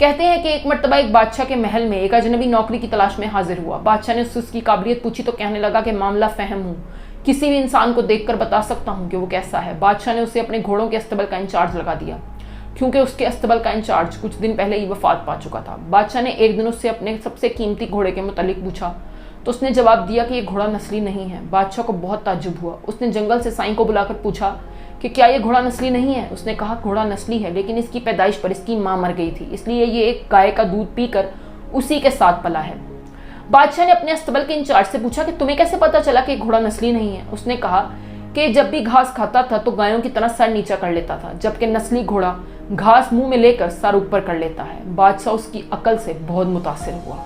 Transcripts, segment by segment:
कहते हैं कि एक मर्तबा एक बादशाह के महल में एक अजनबी नौकरी की तलाश में हाजिर हुआ। बादशाह ने उससे उसकी काबिलियत पूछी तो कहने लगा कि मामला फहम हूँ, किसी भी इंसान को देखकर बता सकता हूँ कि वो कैसा है। बादशाह ने उसे अपने घोड़ों के अस्तबल का इंचार्ज लगा दिया, क्योंकि उसके अस्तबल का इंचार्ज कुछ दिन पहले ही वफात पा चुका था। बादशाह ने एक दिन उससे अपने सबसे कीमती घोड़े के मुतालिक पूछा तो उसने जवाब दिया कि यह घोड़ा नस्ली नहीं है। बादशाह को बहुत ताज्जुब हुआ। उसने जंगल से साईं को बुलाकर पूछा कि क्या ये घोड़ा नस्ली नहीं है। उसने कहा घोड़ा नस्ली है, लेकिन इसकी पैदाइश पर इसकी माँ मर गई थी, इसलिए ये एक गाय का दूध पीकर उसी के साथ पला है। बादशाह ने अपने अस्तबल के इंचार्ज से पूछा कि तुम्हें कैसे पता चला कि घोड़ा नस्ली नहीं है। उसने कहा कि जब भी घास खाता था तो गायों की तरह सर नीचा कर लेता था, जबकि नस्ली घोड़ा घास मुंह में लेकर सर ऊपर कर लेता है। बादशाह उसकी अकल से बहुत मुतासिर हुआ।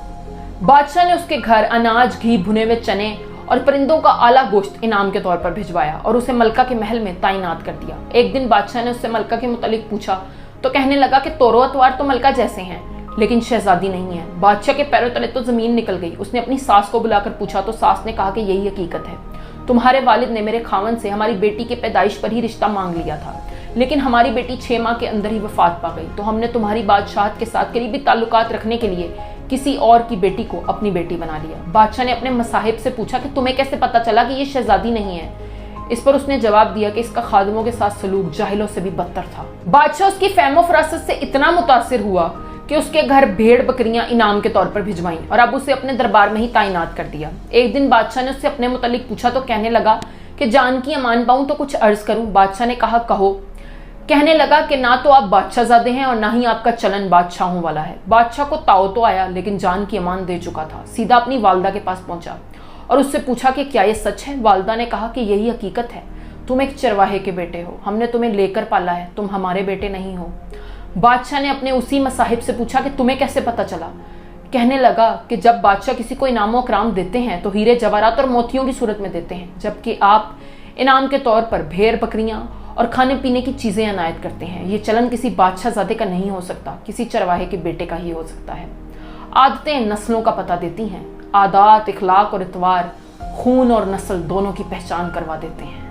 बादशाह ने उसके घर अनाज, घी, भुने हुए चने और परिंदों का आला गोश्त इनाम के तौर पर भिजवाया और उसे मलका के महल में तैनात कर दिया। एक दिन बादशाह ने उससे मलका के मुतालिक पूछा तो कहने लगा कि तौरो अतवार तो मलका जैसे हैं, लेकिन शहजादी नहीं है। बादशाह के पैरों तले तो जमीन निकल गई। उसने अपनी सास को बुलाकर पूछा तो सास ने कहा कि यही हकीकत है, तुम्हारे वालिद ने मेरे खावन से हमारी बेटी के पैदाइश पर ही रिश्ता मांग लिया था, लेकिन हमारी बेटी 6 माह के अंदर ही वफात पा गई, तो हमने तुम्हारी बादशाहत के साथ करीबी ताल्लुकात रखने के लिए किसी और की बेटी को अपनी बेटी बना लिया। बादशाह ने अपने मसाहिब से पूछा कि तुम्हें कैसे पता चला कि ये शहजादी नहीं है। इस पर उसने जवाब दिया कि इसका खादिमों के साथ सलूक जाहिलों से भी बदतर था। बादशाह उसकी फहमो फरासत से इतना मुतासिर हुआ कि उसके घर भेड़ बकरियां इनाम के तौर पर भिजवाईं और अब उसे अपने दरबार में ही तैनात कर दिया। एक दिन बादशाह ने उससे अपने मुतालिक पूछा तो कहने लगा कि जान की अमान पाऊं तो कुछ अर्ज करूं। बादशाह ने कहा कहो। कहने लगा कि ना तो आप बादशाहजादे हैं और ना ही आपका चलन बादशाहों वाला है। बादशाह को ताव तो आया, लेकिन जान की अमान दे चुका था। सीधा अपनी वालदा के पास पहुंचा और उससे पूछा कि क्या ये सच है। वालदा ने कहा कि यही हकीकत है, तुम एक चरवाहे के बेटे हो, हमने तुम्हें लेकर पाला है, तुम हमारे बेटे नहीं हो। बादशाह ने अपने उसी मसाहिब से पूछा कि तुम्हें कैसे पता चला। कहने लगा कि जब बादशाह किसी को इनाम कराम देते हैं तो हीरे जवाहरात और मोतियों की सूरत में देते हैं, जबकि आप इनाम के तौर पर भेड़ बकरियां और खाने पीने की चीजें अनायत करते हैं। ये चलन किसी बादशाहजादे का नहीं हो सकता, किसी चरवाहे के बेटे का ही हो सकता है। आदतें नस्लों का पता देती हैं, आदात, इखलाक और इतवार खून और नस्ल दोनों की पहचान करवा देते हैं।